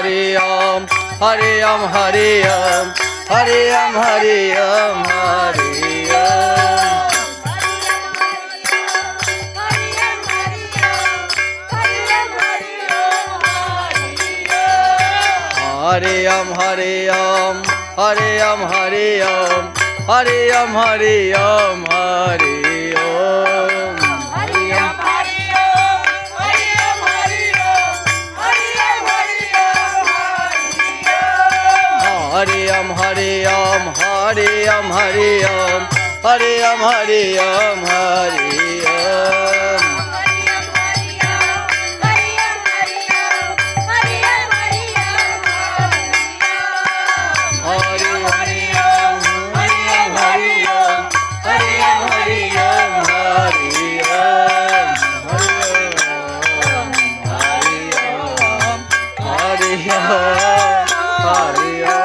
Hare Om, Hare Om, Hare Om, Hare Om, Hare Om, Hare Om. Hare Om, Hare Om, Hare Om, Hare Om, Hare Om, Hare Om, Hare Om. Hare Om, Hare Om, Hare Om, Hare Om, Hare Om, Hare Om, Hare Om. Hare Om, Hare Om.